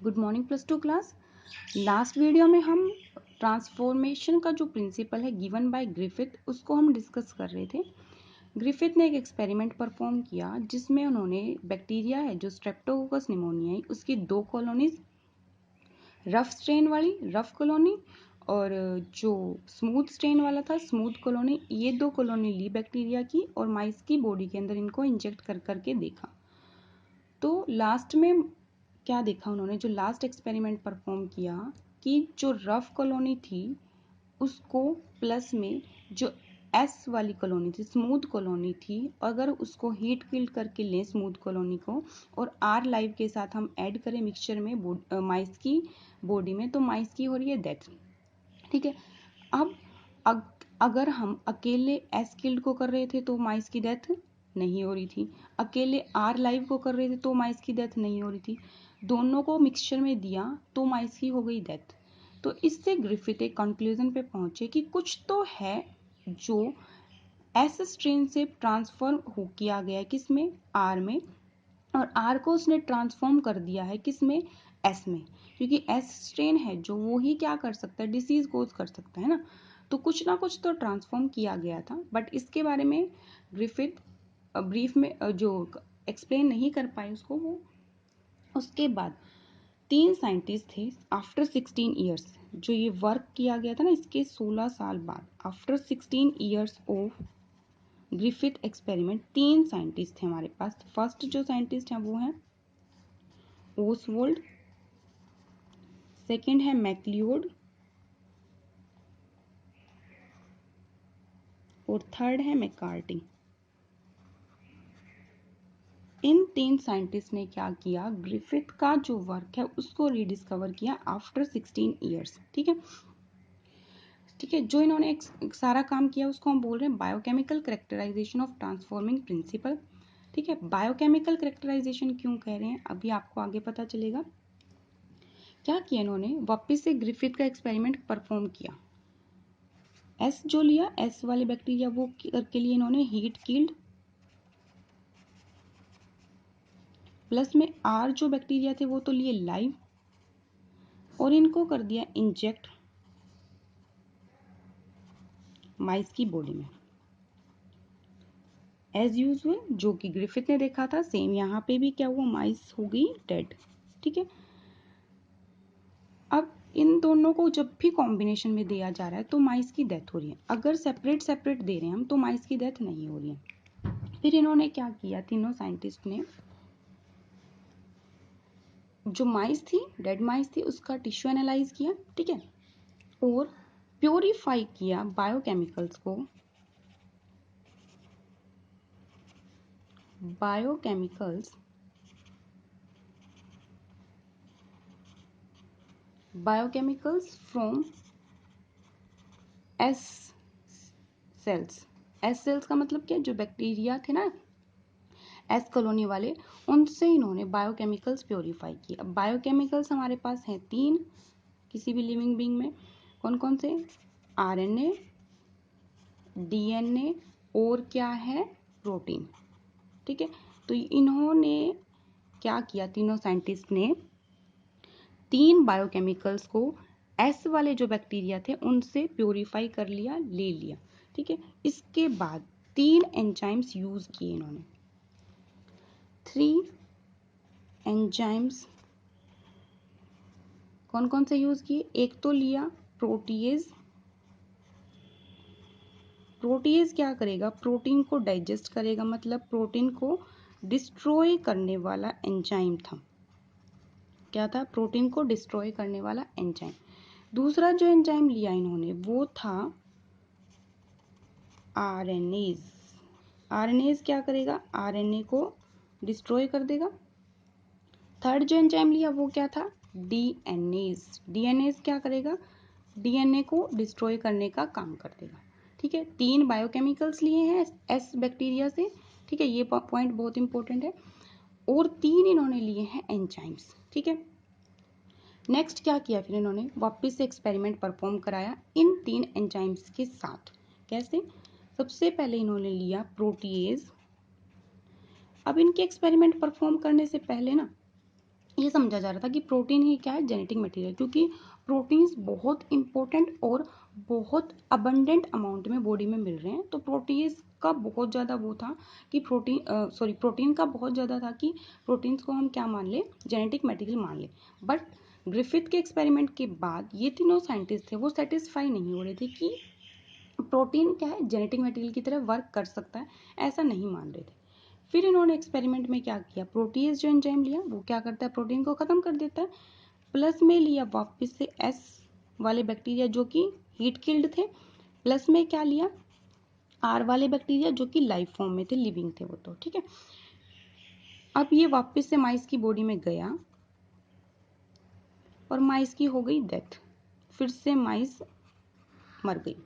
Good morning plus two class. Last video में हम transformation का जो प्रिंसिपल है गिवन बाय ग्रिफिथ उसको हम डिस्कस कर रहे थे। ग्रिफिथ ने एक एक्सपेरिमेंट परफॉर्म किया जिसमें उन्होंने बैक्टीरिया है जो स्ट्रेप्टोकोकस निमोनियाई उसकी दो कॉलोनीज रफ स्ट्रेन वाली रफ कॉलोनी और जो स्मूथ स्ट्रेन वाला था स्मूथ कॉलोनी, ये दो कॉलोनी ली बैक्टीरिया की और माइस की बॉडी के अंदर इनको इंजेक्ट कर करके देखा। तो लास्ट में क्या देखा उन्होंने, जो लास्ट एक्सपेरिमेंट परफॉर्म किया कि जो रफ कॉलोनी थी उसको प्लस में जो एस वाली कॉलोनी थी स्मूथ कॉलोनी थी, अगर उसको हीट किल्ड करके लें स्मूथ कॉलोनी को और आर लाइव के साथ हम ऐड करें मिक्सचर में माइस की बॉडी में, तो माइस की हो रही है डेथ। ठीक है। अब अगर हम अकेले एस किल्ड को कर रहे थे तो माइस की डेथ नहीं हो रही थी, अकेले आर लाइव को कर रहे थे तो माइस की डेथ नहीं हो रही थी, दोनों को मिक्सचर में दिया तो माइस की हो गई डेथ। तो इससे ग्रिफिथ एक कंक्लूजन पे पहुंचे कि कुछ तो है जो एस स्ट्रेन से ट्रांसफॉर्म हो किया गया है किसमें, आर में, और आर को उसने ट्रांसफॉर्म कर दिया है किसमें, एस में, क्योंकि एस स्ट्रेन है जो वो ही क्या कर सकता है, डिसीज कोज कर सकता है ना। तो कुछ ना कुछ तो ट्रांसफॉर्म किया गया था, बट इसके बारे में ग्रिफिथ ब्रीफ में जो एक्सप्लेन नहीं कर पाए उसको वो। उसके बाद तीन साइंटिस्ट थे आफ्टर 16 ईयर्स, जो ये वर्क किया गया था ना इसके 16 साल बाद, after 16 years of Griffith experiment, तीन साइंटिस्ट थे हमारे पास। फर्स्ट जो साइंटिस्ट हैं वो हैं ओसवोल्ड, सेकंड है मैक्लियोड और थर्ड है मैकार्टी। इन तीन साइंटिस्ट ने क्या किया, ग्रिफिथ का जो वर्क है उसको रीडिस्कवर किया आफ्टर 16 ईयर्स। ठीक है, ठीक है। जो इन्होंने एक सारा काम किया उसको हम बोल रहे हैं biochemical characterization of transforming principle. ठीक है, बायोकेमिकल कैरेक्टराइजेशन क्यों कह रहे हैं अभी आपको आगे पता चलेगा। क्या किया इन्होंने, वापस से ग्रिफिथ का एक्सपेरिमेंट परफॉर्म किया। एस जो लिया, एस वाले बैक्टीरिया वो करके लिए इन्होंने हीट किल्ड, प्लस में आर जो बैक्टीरिया थे वो तो लिए लाइव और इनको कर दिया इंजेक्ट माइस की बॉडी में एज यूजुअल। जो कि ग्रिफिथ ने देखा था सेम यहाँ पे भी क्या हुआ, माइस हो गई डेड। ठीक है। अब इन दोनों को जब भी कॉम्बिनेशन में दिया जा रहा है तो माइस की डेथ हो रही है, अगर सेपरेट सेपरेट दे रहे हैं हम तो माइस की डेथ नहीं हो रही है। फिर इन्होंने क्या किया, तीनों साइंटिस्ट ने जो माइस थी, डेड माइस थी, उसका टिश्यू एनालाइज किया। ठीक है, और प्योरीफाई किया बायोकेमिकल्स को, biochemicals from S cells. S cells का मतलब क्या, जो बैक्टीरिया थे ना एस कॉलोनी वाले, उनसे इन्होंने बायोकेमिकल्स प्योरीफाई किए। अब बायोकेमिकल्स हमारे पास हैं तीन किसी भी लिविंग बीइंग में, कौन कौन से, आरएनए, डीएनए और क्या है, प्रोटीन। ठीक है, तो इन्होंने क्या किया, तीनों साइंटिस्ट ने तीन बायोकेमिकल्स को एस वाले जो बैक्टीरिया थे उनसे प्योरीफाई कर लिया, ले लिया। ठीक है, इसके बाद तीन एंजाइम्स यूज किए इन्होंने, 3 एंजाइम्स कौन कौन से यूज किए, एक तो लिया प्रोटीएज। प्रोटीएज क्या करेगा, प्रोटीन को डाइजेस्ट करेगा, मतलब प्रोटीन को डिस्ट्रॉय करने वाला एंजाइम था। क्या था, प्रोटीन को डिस्ट्रॉय करने वाला एंजाइम। दूसरा जो एंजाइम लिया इन्होंने वो था आरएनएज। आरएनएज क्या करेगा, आरएनए को डिस्ट्रॉय कर देगा। थर्ड जो एंजाइम लिया वो क्या था, डीएनएज। डीएनएज क्या करेगा, डीएनए को डिस्ट्रॉय करने का काम कर देगा। ठीक है, तीन बायोकेमिकल्स लिए हैं एस बैक्टीरिया से। ठीक है, ये पॉइंट बहुत इंपॉर्टेंट है। और तीन इन्होंने लिए हैं एंजाइम्स। ठीक है, नेक्स्ट क्या किया, फिर इन्होंने वापस से एक्सपेरिमेंट परफॉर्म कराया इन तीन एंजाइम्स के साथ। कैसे, सबसे पहले इन्होंने लिया प्रोटीएज। अब इनके एक्सपेरिमेंट परफॉर्म करने से पहले ना ये समझा जा रहा था कि प्रोटीन ही क्या है, जेनेटिक मटेरियल, क्योंकि प्रोटीन्स बहुत इंपॉर्टेंट और बहुत अबंडेंट अमाउंट में बॉडी में मिल रहे हैं। तो प्रोटीन्स का बहुत ज़्यादा वो था कि प्रोटीन का बहुत ज़्यादा था कि प्रोटीन्स को हम क्या मान ले, जेनेटिक मटेरियल मान ले। बट ग्रिफिथ के एक्सपेरिमेंट के बाद ये तीनों साइंटिस्ट थे वो सेटिस्फाई नहीं हो रहे थे कि प्रोटीन क्या है, जेनेटिक मटेरियल की तरह वर्क कर सकता है, ऐसा नहीं मान रहे थे। फिर इन्होंने एक्सपेरिमेंट में क्या किया, प्रोटीज जो एंजाइम लिया वो क्या करता है, प्रोटीन को खत्म कर देता है। प्लस में लिया वापस से एस वाले बैक्टीरिया जो कि हीट किल्ड थे, प्लस में क्या लिया, आर वाले बैक्टीरिया जो कि लाइफ फॉर्म में थे, लिविंग थे वो तो, ठीक है। अब ये वापस से माइस की बॉडी में गया और माइस की हो गई डेथ, फिर से माइस मर गई।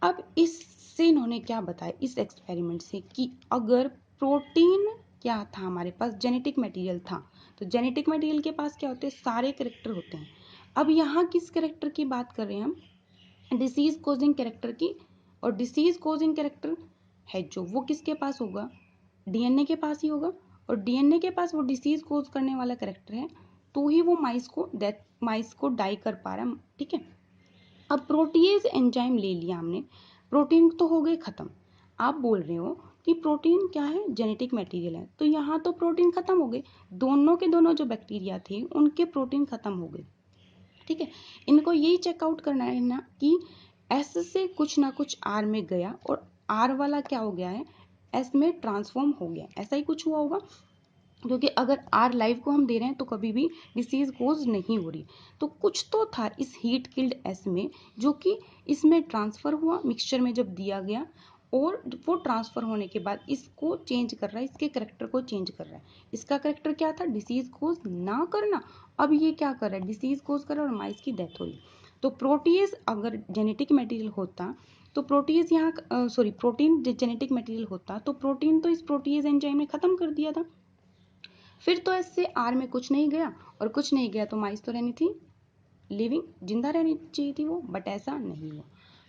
अब इससे इन्होंने क्या बताया इस एक्सपेरिमेंट से कि अगर प्रोटीन क्या था, हमारे पास जेनेटिक मटेरियल था, तो जेनेटिक मटेरियल के पास क्या होते हैं, सारे कैरेक्टर होते हैं। अब यहाँ किस कैरेक्टर की बात कर रहे हैं हम, डिसीज कोजिंग कैरेक्टर की। और डिसीज कोजिंग कैरेक्टर है जो वो किसके पास होगा, डीएनए के पास ही होगा। और डीएनए के पास वो डिसीज कोज करने वाला कैरेक्टर है, तो ही वो माइस को डाई कर पा रहा है, ठीक है। अब प्रोटीज एंजाइम ले लिया हमने, प्रोटीन तो हो गए खत्म। आप बोल रहे हो कि प्रोटीन क्या है, जेनेटिक मटेरियल है, तो यहाँ तो प्रोटीन खत्म हो गए, दोनों के दोनों जो बैक्टीरिया थे उनके प्रोटीन खत्म हो गए, ठीक है। इनको यही चेकआउट करना है ना कि एस से कुछ ना कुछ आर में गया और आर वाला क्या हो गया है, एस में ट्रांसफॉर्म हो गया, ऐसा ही कुछ हुआ होगा। क्योंकि अगर आर लाइव को हम दे रहे हैं तो कभी भी डिसीज कोज नहीं हो रही, तो कुछ तो था इस हीट किल्ड एस में जो कि इसमें ट्रांसफर हुआ, मिक्सचर में जब दिया गया, और वो ट्रांसफर होने के बाद इसको चेंज कर रहा है, इसके करेक्टर को चेंज कर रहा है। इसका करेक्टर क्या था, डिसीज कोज ना करना, अब ये क्या कर रहा है, डिसीज कोज कर रहा है और माइस की डेथ हो रही। तो प्रोटीज अगर जेनेटिक मटेरियल होता तो प्रोटीज यहाँ प्रोटीन जेनेटिक मटेरियल होता तो प्रोटीन तो इस प्रोटीज एंजाइम ने खत्म कर दिया था। फिर तो इससे आर में कुछ नहीं गया, और कुछ नहीं गया तो माइस तो रहनी थी लिविंग, जिंदा रहनी चाहिए थी वो, बट ऐसा नहीं हुआ।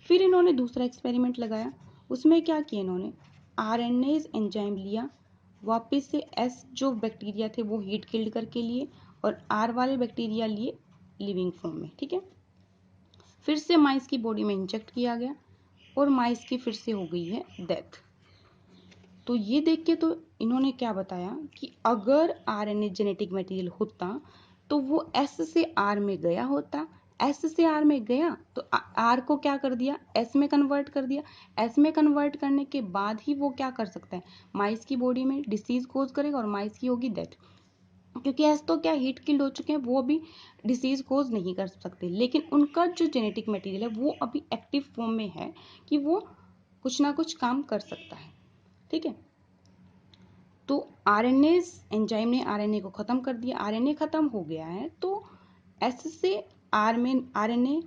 फिर इन्होंने दूसरा एक्सपेरिमेंट लगाया, उसमें क्या किया इन्होंने, आरएनएज एंजाइम लिया, वापस से एस जो बैक्टीरिया थे वो हीट किल्ड करके लिए, और आर वाले बैक्टीरिया लिए लिविंग फॉर्म में, ठीक है। फिर से माइस की बॉडी में इंजेक्ट किया गया और माइस की फिर से हो गई है डेथ। तो ये देख के तो इन्होंने क्या बताया कि अगर आरएनए जेनेटिक मटेरियल होता तो वो एस से आर में गया होता, एस से आर में गया तो आर को क्या कर दिया, एस में कन्वर्ट कर दिया, एस में कन्वर्ट करने के बाद ही वो क्या कर सकता है, माइस की बॉडी में डिसीज कोज करेगा और माइस की होगी डेथ। क्योंकि एस तो क्या हीट किल्ड हो चुके हैं, वो अभी डिसीज कोज नहीं कर सकते, लेकिन उनका जो जेनेटिक मटेरियल है वो अभी एक्टिव फॉर्म में है कि वो कुछ ना कुछ काम कर सकता है, ठीक है। तो आरएनए एंजाइम ने आरएनए को खत्म कर दिया, आरएनए खत्म हो गया है तो एस से आर में आरएनए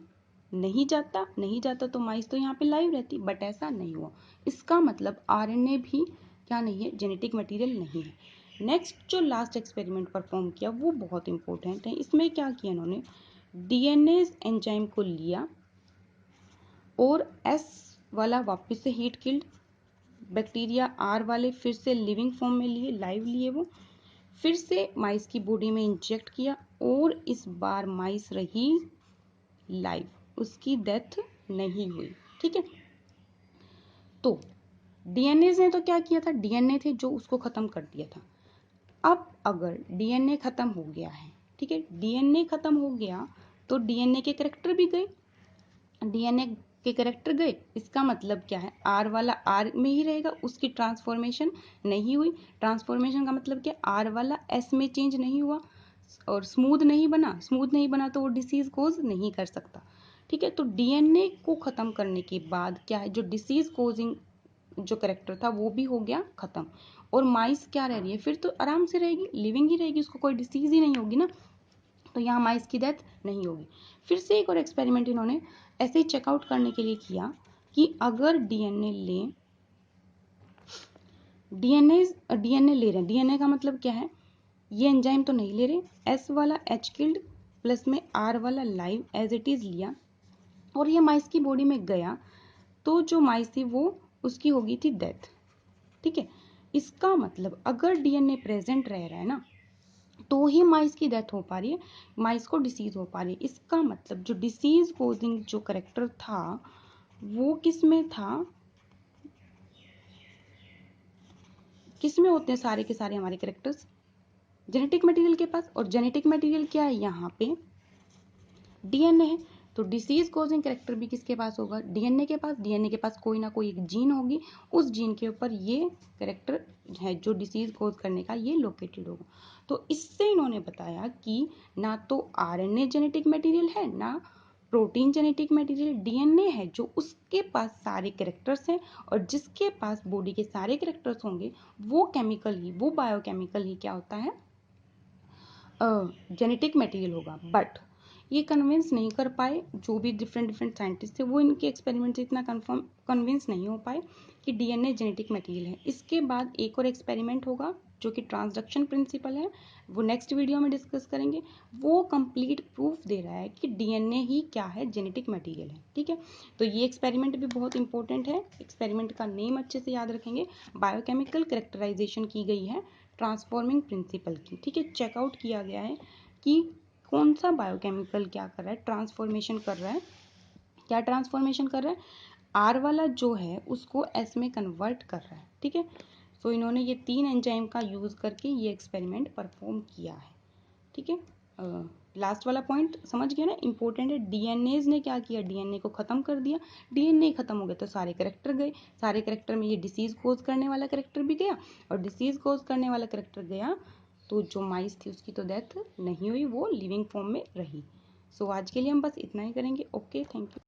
नहीं जाता तो माइस तो यहाँ पे लाइव रहती, बट ऐसा नहीं हुआ। इसका मतलब आरएनए भी क्या नहीं है, जेनेटिक मटेरियल नहीं है। नेक्स्ट जो लास्ट एक्सपेरिमेंट परफॉर्म किया वो बहुत इंपॉर्टेंट है। इसमें क्या किया इन्होंने, डीएनए एंजाइम को लिया और एस वाला वापस से हीट किल्ड, बैक्टीरिया आर वाले फिर से लिविंग फॉर्म में लिए, लाइव लिए, वो फिर से माइस की बॉडी में इंजेक्ट किया और इस बार माइस रही लाइव, उसकी डेथ नहीं हुई, ठीक है। तो डीएनए ने तो क्या किया था, डीएनए थे जो उसको खत्म कर दिया था। अब अगर डीएनए खत्म हो गया है, ठीक है, डीएनए खत्म हो गया तो डीएनए के कैरेक्टर भी गए, डीएनए के कैरेक्टर गए, इसका मतलब क्या है, आर वाला आर में ही रहेगा, उसकी ट्रांसफॉर्मेशन नहीं हुई। ट्रांसफॉर्मेशन का मतलब क्या, आर वाला एस में चेंज नहीं हुआ और स्मूथ नहीं बना तो वो डिसीज कोज नहीं कर सकता, ठीक है। तो डीएनए को खत्म करने के बाद क्या है, जो डिसीज कोजिंग जो कैरेक्टर था वो भी हो गया खत्म, और माइस क्या रह रही है, फिर तो आराम से रहेगी, लिविंग ही रहेगी, उसको कोई डिसीज ही नहीं होगी ना, तो यहाँ माइस की डेथ नहीं होगी। फिर से एक और एक्सपेरिमेंट इन्होंने ऐसे ही चेकआउट करने के लिए किया कि अगर डीएनए ले रहे हैं, डीएनए का मतलब क्या है, ये एंजाइम तो नहीं ले रहे, एस वाला एच किल्ड प्लस में आर वाला लाइव एज इट इज लिया और ये माइस की बॉडी में गया, तो जो माइस थी वो उसकी हो गई थी डेथ, ठीक है। इसका मतलब अगर डीएनए प्रेजेंट रह रहा है ना, तो ही माइस की डेथ हो पा रही है, माइस को डिसीज हो पा रही है। इसका मतलब जो डिसीज कोजिंग जो करेक्टर था वो किस में था, किस में होते हैं सारे के सारे हमारे करेक्टर्स, जेनेटिक मटेरियल के पास। और जेनेटिक मटेरियल क्या है, यहाँ पे डीएनए है। तो डिसीज कोजिंग करेक्टर भी किसके पास होगा, डीएनए के पास। डीएनए के पास कोई ना कोई एक जीन होगी, उस जीन के ऊपर ये करेक्टर है जो डिसीज कोज करने का ये लोकेटेड होगा। तो इससे इन्होंने बताया कि ना तो आरएनए जेनेटिक मटेरियल है, ना प्रोटीन जेनेटिक मटेरियल, डीएनए है जो उसके पास सारे करेक्टर्स हैं। और जिसके पास बॉडी के सारे करेक्टर्स होंगे वो केमिकल ही, वो बायोकेमिकल ही क्या होता है, जेनेटिक मटेरियल होगा। बट ये कन्विंस नहीं कर पाए, जो भी डिफरेंट साइंटिस्ट थे वो इनके एक्सपेरिमेंट से इतना कन्विंस नहीं हो पाए कि डीएनए जेनेटिक मटेरियल है। इसके बाद एक और एक्सपेरिमेंट होगा जो कि ट्रांसडक्शन प्रिंसिपल है, वो नेक्स्ट वीडियो में डिस्कस करेंगे। वो कंप्लीट प्रूफ दे रहा है कि डीएनए ही क्या है, जेनेटिक मटेरियल है। ठीक है, तो ये एक्सपेरिमेंट भी बहुत इंपॉर्टेंट है। एक्सपेरिमेंट का नेम अच्छे से याद रखेंगे, बायोकेमिकल कैरेक्टराइजेशन की गई है ट्रांसफॉर्मिंग प्रिंसिपल की। ठीक है, चेकआउट किया गया है कि कौन सा बायोकेमिकल क्या कर रहा है, ट्रांसफॉर्मेशन कर रहा है। क्या ट्रांसफॉर्मेशन कर रहा है, आर वाला जो है उसको एस में कन्वर्ट कर रहा है। ठीक है, सो इन्होंने ये 3 एंजाइम का यूज करके ये एक्सपेरिमेंट परफॉर्म किया है। ठीक है, लास्ट वाला पॉइंट समझ गया ना, इंपॉर्टेंट है। डीएनएज ने क्या किया, डीएनए को खत्म कर दिया। डीएनए खत्म हो गया तो सारे करेक्टर गए, सारे करेक्टर में ये डिसीज कोज करने वाला करेक्टर भी गया। और डिसीज कोज करने वाला करेक्टर गया तो जो माइस थी उसकी तो डेथ नहीं हुई, वो लिविंग फॉर्म में रही। सो आज के लिए हम बस इतना ही करेंगे। Okay, thank you.